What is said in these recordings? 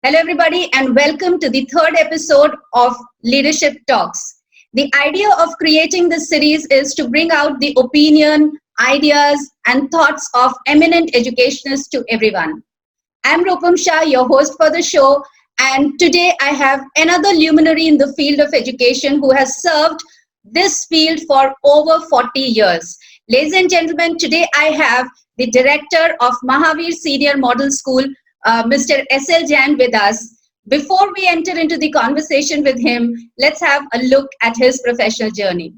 Hello, everybody, and welcome to the third episode of Leadership Talks. The idea of creating this series is to bring out the opinion, ideas, and thoughts of eminent educationists to everyone. I'm Rupam Shah, your host for the show, and today I have another luminary in the field of education who has served this field for over 40 years. Ladies and gentlemen, today I have the director of Mahavir Senior Model School, Mr. S.L. Jain with us. Before we enter into the conversation with him, let's have a look at his professional journey.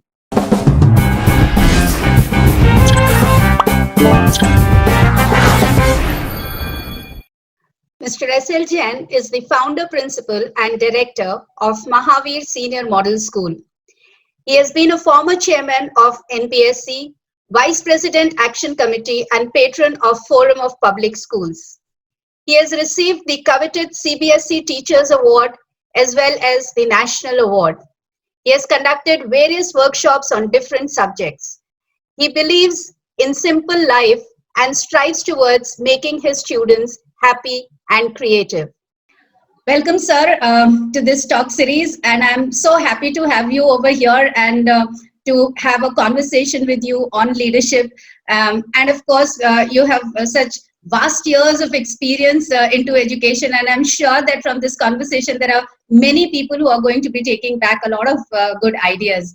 Mr. S.L. Jain is the founder, principal, and director of Mahavir Senior Model School. He has been a former chairman of NPSC, vice president Action Committee, and patron of Forum of Public Schools. He has received the coveted CBSE Teachers Award as well as the National Award. He has conducted various workshops on different subjects. He believes in simple life and strives towards making his students happy and creative. Welcome, sir, to this talk series, and I'm so happy to have you over here and to have a conversation with you on leadership. And of course, you have such vast years of experience into education, and I'm sure that from this conversation there are many people who are going to be taking back a lot of good ideas.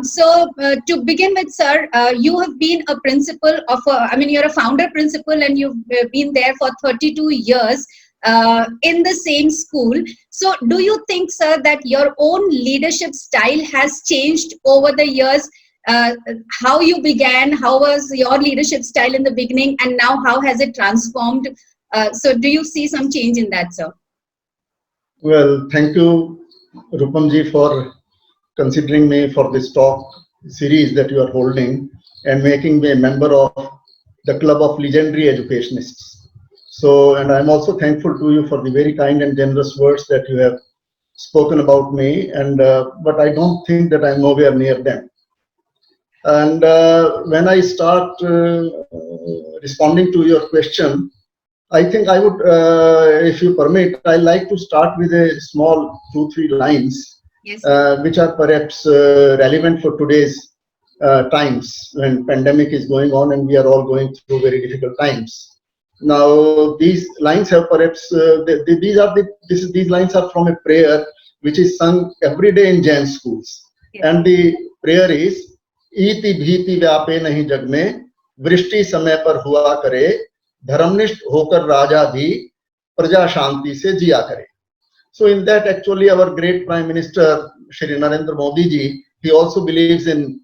So to begin with, sir, you have been a principal of you're a founder principal, and you've been there for 32 years in the same school. So do you think, sir, that your own leadership style has changed over the years? How you began, how was your leadership style in the beginning, and now how has it transformed? So do you see some change in that, sir? Well, thank you, Rupamji, for considering me for this talk series that you are holding and making me a member of the Club of Legendary Educationists. So, and I'm also thankful to you for the very kind and generous words that you have spoken about me, and but I don't think that I'm nowhere near them. And when I start responding to your question, I think I would, if you permit, I like to start with a small 2-3 lines, yes, which are perhaps relevant for today's times when pandemic is going on and we are all going through very difficult times. Now, these lines have perhaps these lines are from a prayer which is sung every day in Jain schools, yes. And the prayer is, ईति भीति व्यापे नहीं जग में, वृष्टि समय पर हुआ करे, धर्मनिष्ठ होकर राजा भी प्रजा शांति से जिया करे. So in that, actually, our great Prime Minister Shri Narendra Modi ji, he also believes in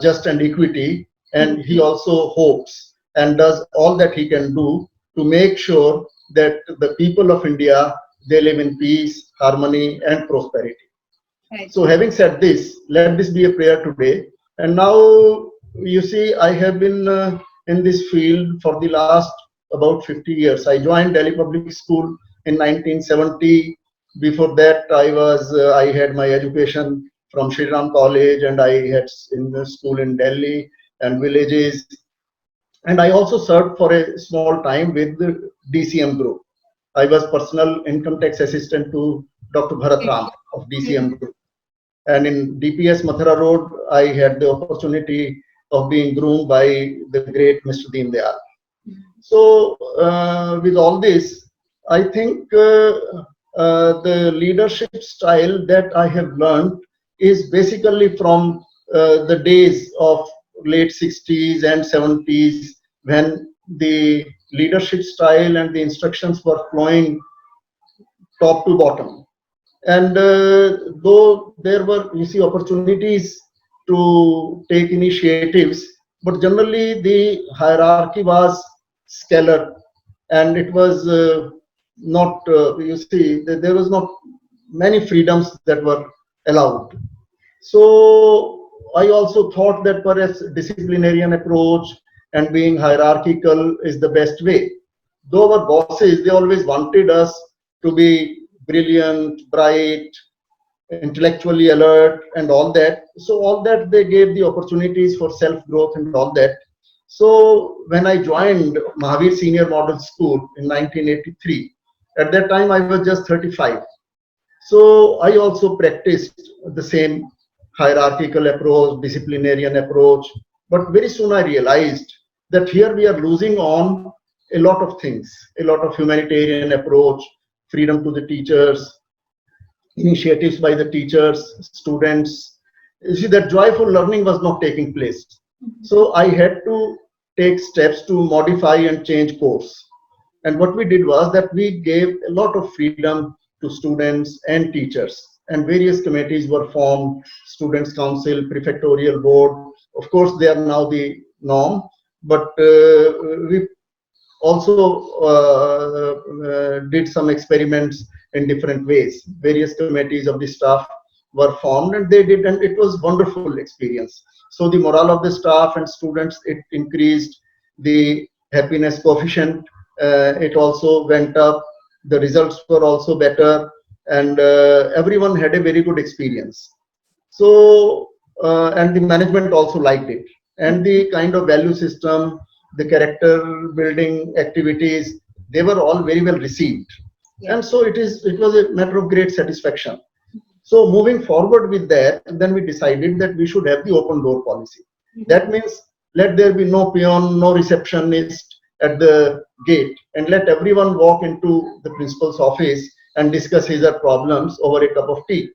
just and equity, and he also hopes and does all that he can do to make sure that the people of India, they live in peace, harmony, and prosperity. Right. So having said this, let this be a prayer today. And now, you see, I have been in this field for the last about 50 years. I joined Delhi Public School in 1970. Before that, I had my education from Shri Ram College, and I had in the school in Delhi and villages. And I also served for a small time with the DCM Group. I was personal income tax assistant to Dr. Bharat Ram of DCM Group. And in DPS Mathura Road, I had the opportunity of being groomed by the great Mr. Deen Dayal. So with all this, I think the leadership style that I have learned is basically from the days of late 60s and 70s, when the leadership style and the instructions were flowing top to bottom. And though there were, you see, opportunities to take initiatives, but generally the hierarchy was scalar, and it was not, you see, there was not many freedoms that were allowed. So I also thought that perhaps disciplinarian approach and being hierarchical is the best way. Though our bosses, they always wanted us to be brilliant, bright, intellectually alert, and all that. So all that, they gave the opportunities for self-growth and all that. So when I joined Mahavir Senior Model School in 1983, At that time, I was just 35. So I also practiced the same hierarchical approach, disciplinarian approach. But very soon I realized that here we are losing on a lot of things, a lot of humanitarian approach, freedom to the teachers, initiatives by the teachers, students. You see, that joyful learning was not taking place. So I had to take steps to modify and change course. And what we did was that we gave a lot of freedom to students and teachers. And various committees were formed, Students' Council, Prefectorial Board. Of course, they are now the norm, but we also did some experiments in different ways. Various committees of the staff were formed and they did, and it was wonderful experience. So the morale of the staff and students, it increased. The happiness coefficient, it also went up. The results were also better, and everyone had a very good experience. So and the management also liked it, and the kind of value system, the character building activities, they were all very well received. Yeah. And so it was a matter of great satisfaction. So moving forward with that, then we decided that we should have the open door policy. That means let there be no peon, no receptionist at the gate, and let everyone walk into the principal's office and discuss his or problems over a cup of tea.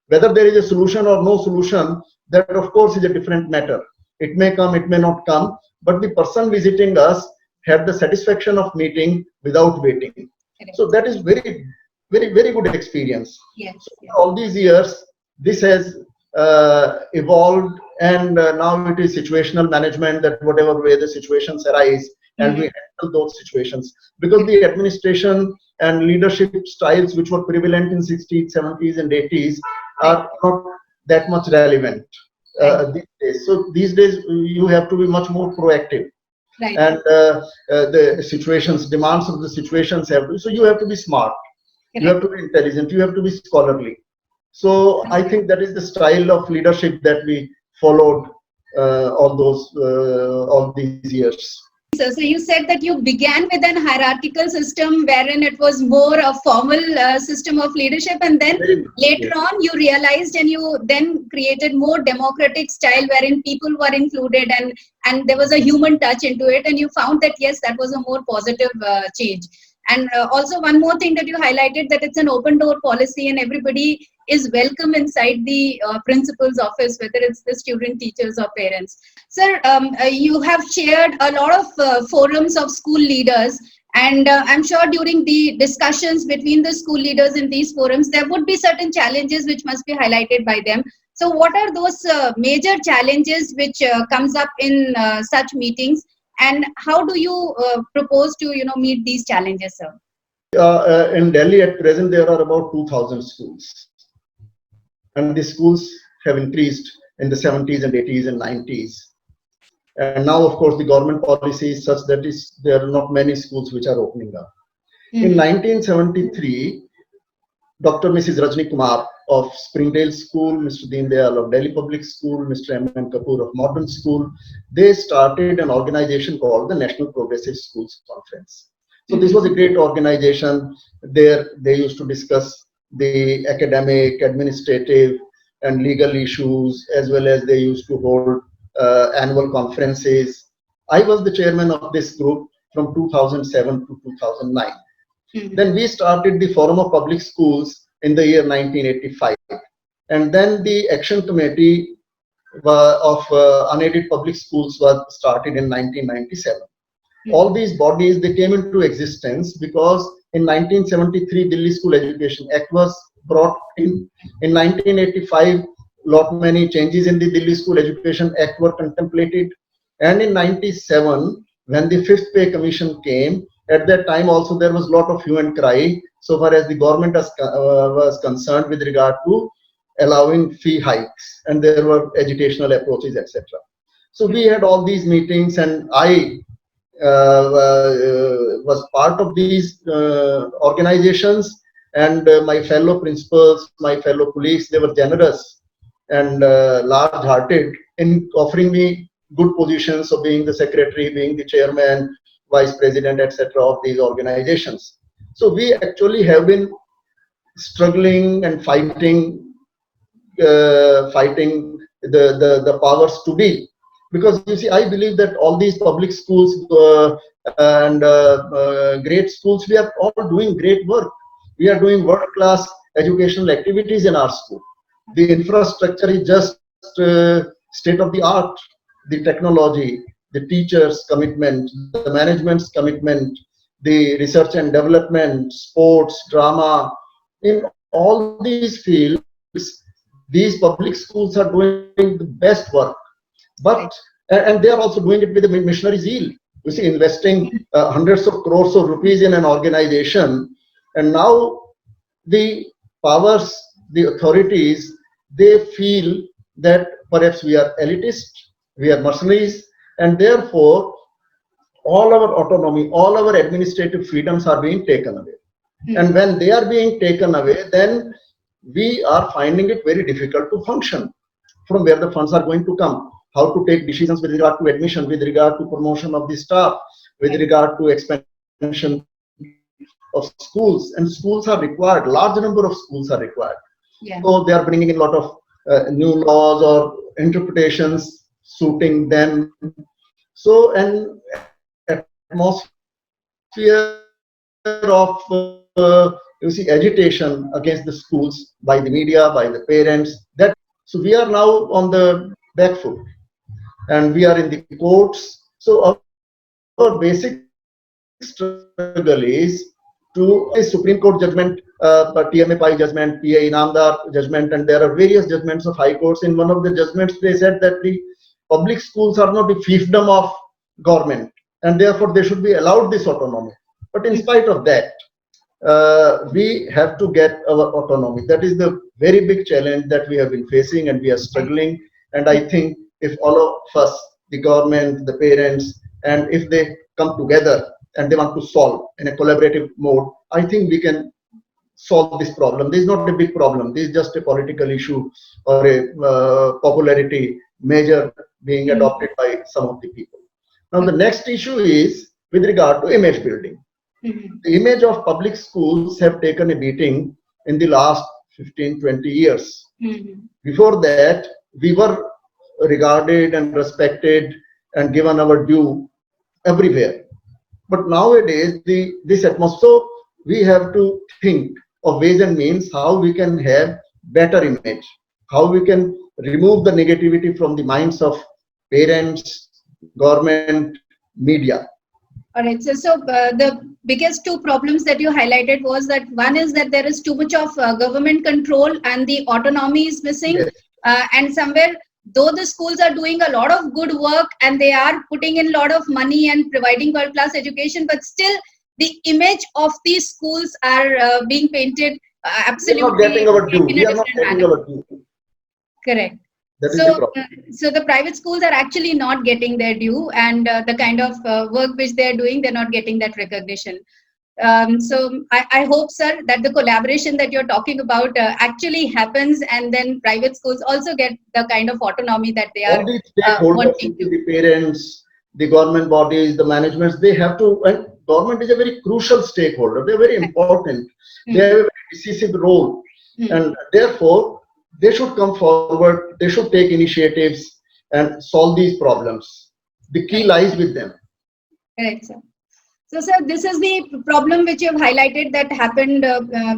Whether there is a solution or no solution, that of course is a different matter. It may come, it may not come, but the person visiting us had the satisfaction of meeting without waiting. Correct. So that is very, very good experience. Yes. So all these years, this has evolved, and now it is situational management, that whatever way the situations arise, and we handle those situations. Because the administration and leadership styles which were prevalent in 60s, 70s, and 80s are not that much relevant these days. So these days you have to be much more proactive. Right. And the situations, demands of the situations have to, so you have to be smart. Correct. You have to be intelligent, you have to be scholarly. So I think that is the style of leadership that we followed all these years. So you said that you began with an hierarchical system wherein it was more a formal system of leadership, and then later on you realized and you then created more democratic style wherein people were included and there was a human touch into it, and you found that yes, that was a more positive change. And also one more thing that you highlighted, that it's an open door policy and everybody is welcome inside the principal's office, whether it's the student, teachers or parents. Sir, you have shared a lot of forums of school leaders, and I'm sure during the discussions between the school leaders in these forums, there would be certain challenges which must be highlighted by them. So what are those major challenges which comes up in such meetings? And how do you propose to meet these challenges, sir? In Delhi at present, there are about 2,000 schools. And the schools have increased in the 70s and 80s and 90s. And now, of course, the government policy is such that there are not many schools which are opening up. In 1973, Dr. Mrs. Rajni Kumar of Springdale School, Mr. Deen Dayal of Delhi Public School, Mr. M.N. Kapoor of Modern School, they started an organization called the National Progressive Schools Conference. So this was a great organization. There they used to discuss the academic, administrative, and legal issues, as well as they used to hold annual conferences. I was the chairman of this group from 2007 to 2009. Then we started the Forum of Public Schools in the year 1985. And then the Action Committee of Unaided Public Schools was started in 1997. All these bodies, they came into existence because in 1973, Delhi School Education Act was brought in. In 1985, lot many changes in the Delhi School Education Act were contemplated. And in 97, when the Fifth Pay Commission came, at that time also there was a lot of hue and cry so far as the government was concerned with regard to allowing fee hikes, and there were educational approaches, etc. So we had all these meetings, and I was part of these organizations, and my fellow principals, my fellow colleagues, they were generous and large-hearted in offering me good positions of being the secretary, being the chairman, vice president, etc. of these organizations. So we actually have been struggling and fighting the powers to be, because you see, I believe that all these public schools and great schools, we are all doing great work. We are doing world class educational activities in our school. The infrastructure is just state of the art. The technology, the teachers commitment, the management's commitment, the research and development, sports, drama, in all these fields, these public schools are doing the best work. But and they are also doing it with a missionary zeal. You see, investing hundreds of crores of rupees in an organization, and now the powers, the authorities, they feel that perhaps we are elitist, we are mercenaries, and therefore all our autonomy, all our administrative freedoms are being taken away. And when they are being taken away, then we are finding it very difficult to function. From where the funds are going to come, how to take decisions with regard to admission, with regard to promotion of the staff, with regard to expansion of schools. And schools are required, large number of schools are required. Yeah. So they are bringing in a lot of new laws or interpretations suiting them. So an atmosphere of you see, agitation against the schools by the media, by the parents. That so we are now on the back foot, and we are in the courts. So our basic struggle is to a Supreme Court judgment, TMA Pai judgment, PA Inamdar judgment, and there are various judgments of high courts. In one of the judgments, they said that the public schools are not the fiefdom of government, and therefore they should be allowed this autonomy. But in spite of that, we have to get our autonomy. That is the very big challenge that we have been facing, and we are struggling. And I think if all of us, the government, the parents, and if they come together and they want to solve in a collaborative mode, I think we can solve this problem. This is not a big problem. This is just a political issue or a popularity measure being adopted by some of the people. Now, the next issue is with regard to image building. The image of public schools have taken a beating in the last 15-20 years. Before that, we were regarded and respected and given our due everywhere. But nowadays, this atmosphere, so we have to think of ways and means how we can have better image, how we can remove the negativity from the minds of parents, government, media. All right. So the biggest two problems that you highlighted was that one is that there is too much of government control and the autonomy is missing. Yes. And somewhere, though the schools are doing a lot of good work and they are putting in a lot of money and providing world-class education, but still the image of these schools are being painted absolutely We are not getting our due. in We a are not different getting manner. our due. Correct. That is the problem. So the private schools are actually not getting their due, and the kind of work which they're doing, they're not getting that recognition. So I hope, sir, that the collaboration that you're talking about actually happens, and then private schools also get the kind of autonomy that they are All these stakeholders, wanting to. the parents, the government bodies, the managements, they have to, and government is a very crucial stakeholder. They're very important. They have a very decisive role. And therefore, they should come forward, they should take initiatives and solve these problems. The key lies with them. Correct, sir. So, sir, this is the problem which you have highlighted that happened,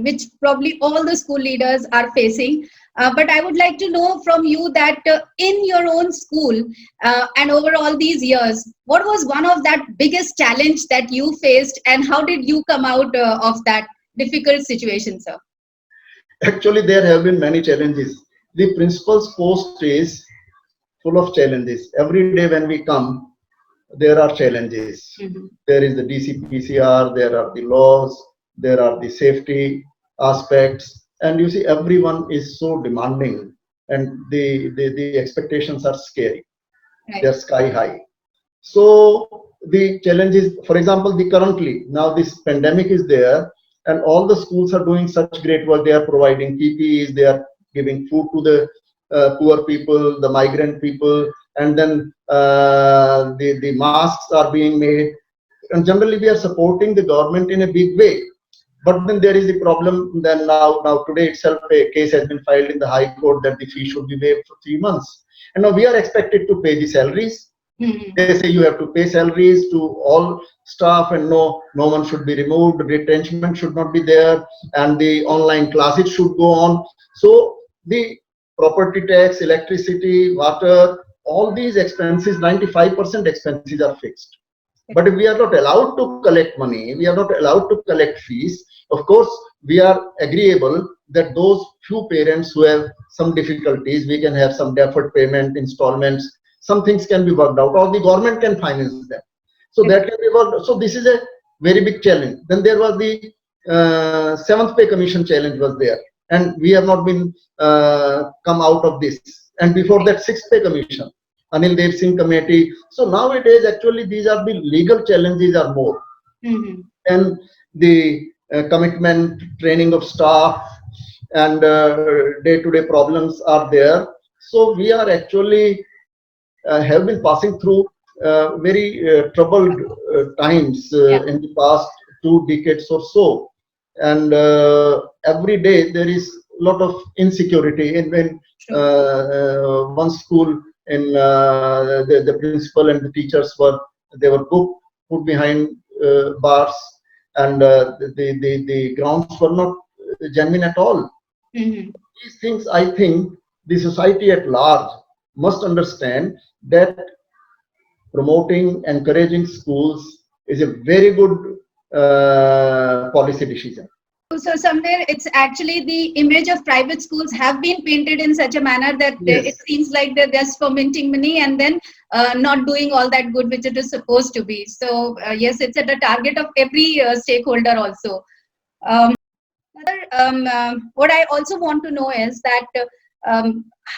which probably all the school leaders are facing. But I would like to know from you that in your own school and over all these years, what was one of that biggest challenge that you faced, and how did you come out of that difficult situation, sir? Actually, there have been many challenges. The principal's post is full of challenges. Every day when we come, there are challenges. There is the DCPCR, there are the laws, there are the safety aspects, and you see everyone is so demanding, and the expectations are scary. Right. They're sky high. So the challenges, for example, the currently now this pandemic is there, and all the schools are doing such great work. They are providing PPEs, they are giving food to the poor people, the migrant people, and then the masks are being made. And generally, we are supporting the government in a big way. But then there is the problem. Then now today itself, a case has been filed in the High Court that the fee should be waived for 3 months. And now we are expected to pay the salaries. They say you have to pay salaries to all staff, and no one should be removed. Retrenchment should not be there, and the online classes should go on. So the property tax, electricity, water, all these expenses, 95% expenses are fixed. But if we are not allowed to collect money, we are not allowed to collect fees. Of course, we are agreeable that those few parents who have some difficulties, we can have some deferred payment installments. Some things can be worked out, or the government can finance them. So that can be worked. So this is a very big challenge. Then there was the seventh pay commission challenge was there, and we have not been come out of this. And before that, sixth pay commission, Anil Dev Singh committee. So nowadays, actually, these are the legal challenges are more. And the commitment, training of staff, and day-to-day problems are there. So we are actually have been passing through very troubled times in the past 2 decades or so. And every day there is a lot of insecurity. And when one school, in the principal and the teachers they were put behind bars, and the grounds were not genuine at all. These things, I think the society at large must understand that promoting, encouraging schools is a very good policy decision. So somewhere it's actually the image of private schools have been painted in such a manner that it seems like they're just fermenting money and then not doing all that good which it is supposed to be. So yes, it's at the target of every stakeholder also. What I also want to know is that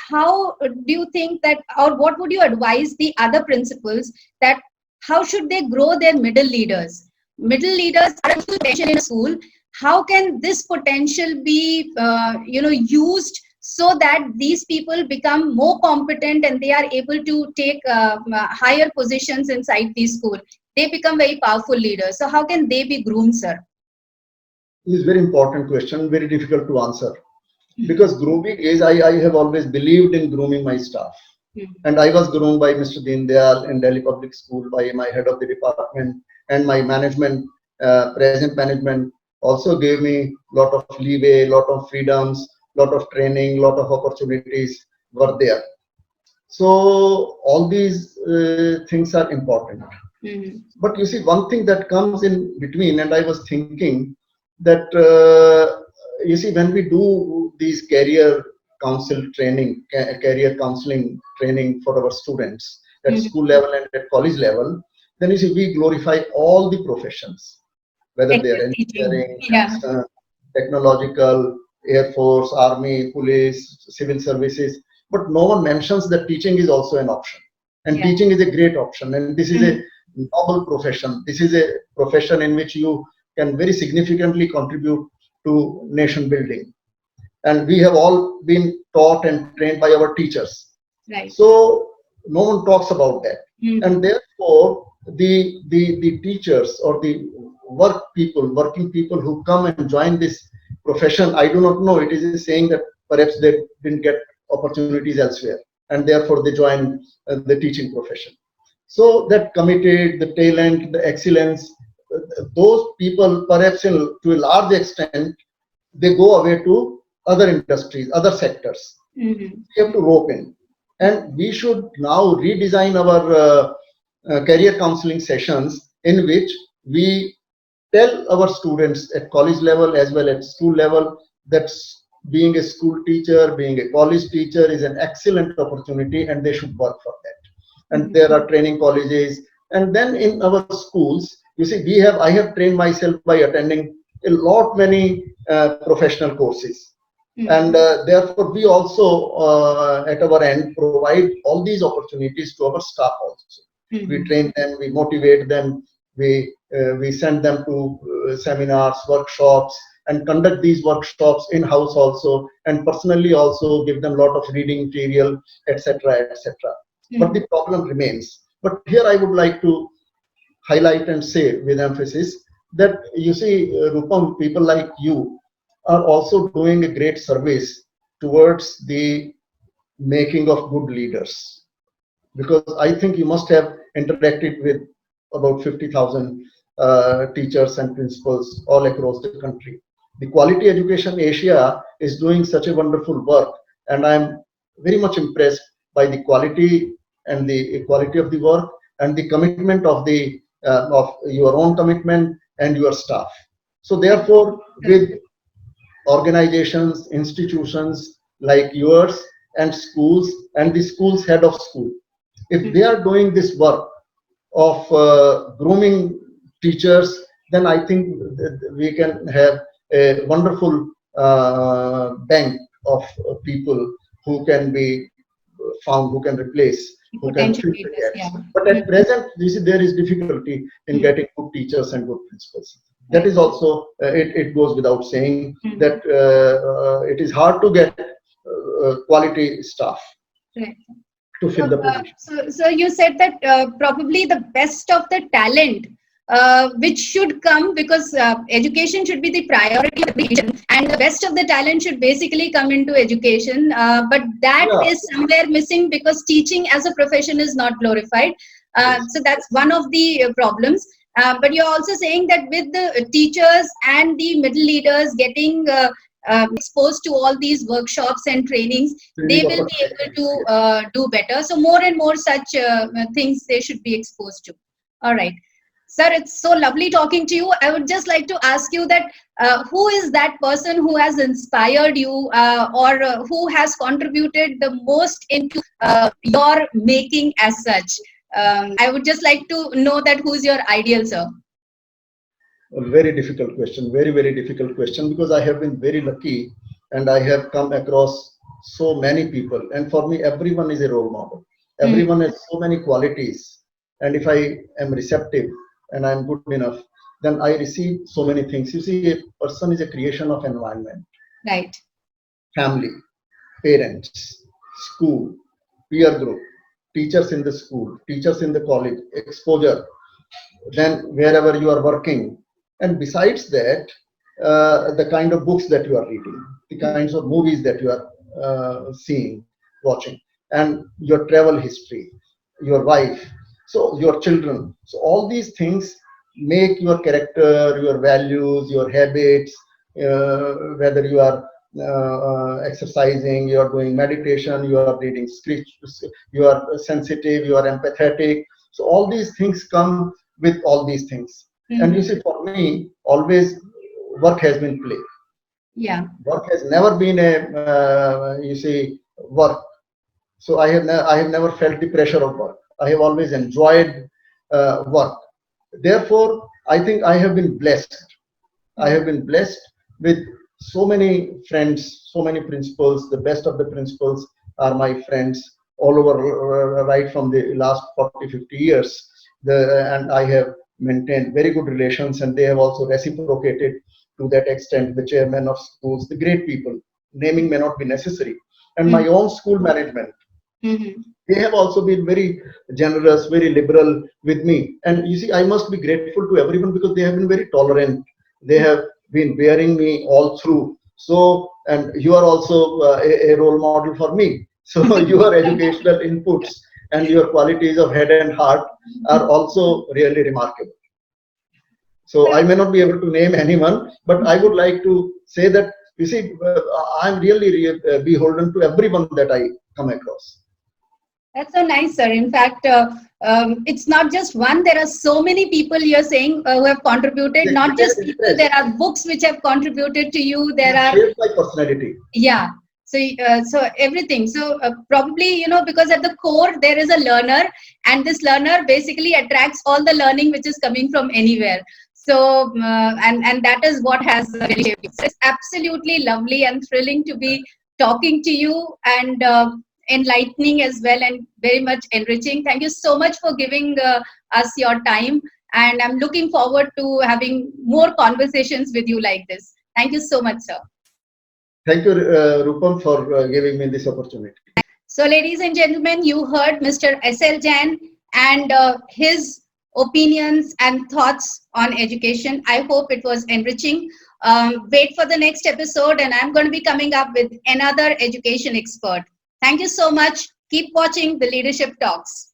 how do you think that, or what would you advise the other principals that how should they grow their middle leaders? Middle leaders are a potential in a school. How can this potential be used so that these people become more competent and they are able to take higher positions inside the school? They become very powerful leaders. So how can they be groomed, sir? This is a very important question, very difficult to answer. Because grooming is, I have always believed in grooming my staff. And I was groomed by Mr. Deen Dayal in Delhi Public School, by my head of the department, and my management, present management also gave me a lot of leeway, lot of freedoms, lot of training, lot of opportunities were there. So all these things are important. But you see, one thing that comes in between, and I was thinking that you see, when we do these career council training, career counseling training for our students at school level and at college level, then you see, we glorify all the professions, whether they are engineering, technological, Air Force, Army, Police, Civil Services, but no one mentions that teaching is also an option. And teaching is a great option. And this is a noble profession. This is a profession in which you can very significantly contribute to nation building. And we have all been taught and trained by our teachers. Right. So no one talks about that. And therefore, the teachers or the working people who come and join this profession, I do not know, it is saying that perhaps they didn't get opportunities elsewhere, and therefore they join the teaching profession. So that committed, the talent, the excellence, those people perhaps to a large extent, they go away to other industries, other sectors. We have to rope in. And we should now redesign our career counseling sessions in which we tell our students at college level as well as school level that being a school teacher, being a college teacher is an excellent opportunity and they should work for that. And there are training colleges. And then in our schools, you see, I have trained myself by attending many professional courses. And therefore, we also at our end provide all these opportunities to our staff also. We train them, we motivate them, we send them to seminars, workshops, and conduct these workshops in-house also, and personally also give them a lot of reading material, etc., etc. But the problem remains. But here I would like to highlight and say with emphasis that you see, Rupam, people like you are also doing a great service towards the making of good leaders, because I think you must have interacted with about 50,000 teachers and principals all across the country. The Quality Education Asia is doing such a wonderful work, and I'm very much impressed by the quality and the quality of the work and the commitment of your own commitment and your staff. So therefore, with organizations, institutions like yours and schools and the school's head of school, if they are doing this work of grooming teachers, then I think that we can have a wonderful bank of people who can be found, who can replace, who can Potential fill the leaders, gaps. yeah. But at present, you see, there is difficulty in getting good teachers and good principals. That is also, it goes without saying that it is hard to get quality staff Right. to fill the position. So you said that probably the best of the talent which should come, because education should be the priority of the nation, and the best of the talent should basically come into education. But that Yeah. is somewhere missing because teaching as a profession is not glorified. So that's one of the problems. But you're also saying that with the teachers and the middle leaders getting exposed to all these workshops and trainings, they will be able to do better. So more and more such things they should be exposed to. All right. Sir, it's so lovely talking to you. I would just like to ask you that who is that person who has inspired you or who has contributed the most into your making as such? I would just like to know that who's your ideal, sir. A very difficult question, very, very difficult question, because I have been very lucky and I have come across so many people. And for me, everyone is a role model. Everyone has so many qualities. And if I am receptive and I'm good enough, then I receive so many things. You see, a person is a creation of environment, Right. family, parents, school, peer group, teachers in the school, teachers in the college, exposure, then wherever you are working. And besides that, the kind of books that you are reading, the kinds of movies that you are seeing, watching, and your travel history, your wife, so your children. So all these things make your character, your values, your habits, whether you are exercising, you are doing meditation, you are reading scripts, you are sensitive, you are empathetic. So all these things come with all these things. And you see, for me, always work has been play. Yeah. Work has never been a, you see, work. So I have never felt the pressure of work. I have always enjoyed work. Therefore, I think I have been blessed. I have been blessed with so many friends, so many principals. The best of the principals are my friends all over, right from the last 40, 50 years. And I have maintained very good relations, and they have also reciprocated to that extent. The chairman of schools, the great people, naming may not be necessary. And my own school management, they have also been very generous, very liberal with me. And you see, I must be grateful to everyone because they have been very tolerant. They have been bearing me all through. So, and you are also a role model for me. So your educational inputs and your qualities of head and heart are also really remarkable. So I may not be able to name anyone, but I would like to say that, you see, I'm really beholden to everyone that I come across. That's so nice, sir. In fact, it's not just one. There are so many people you're saying who have contributed. Not just people. There are books which have contributed to you. There are shaped my personality. Yeah. So everything. So probably, because at the core there is a learner, and this learner basically attracts all the learning which is coming from anywhere. So and that is what has really shaped you. So it's absolutely lovely and thrilling to be talking to you, and enlightening as well, and very much enriching. Thank you so much for giving us your time, and I'm looking forward to having more conversations with you like this. Thank you so much, sir. Thank you, Rupam, for giving me this opportunity. So, ladies and gentlemen, you heard Mr. S.L. Jain and his opinions and thoughts on education. I hope it was enriching. Wait for the next episode, and I'm going to be coming up with another education expert. Thank you so much. Keep watching the Leadership Talks.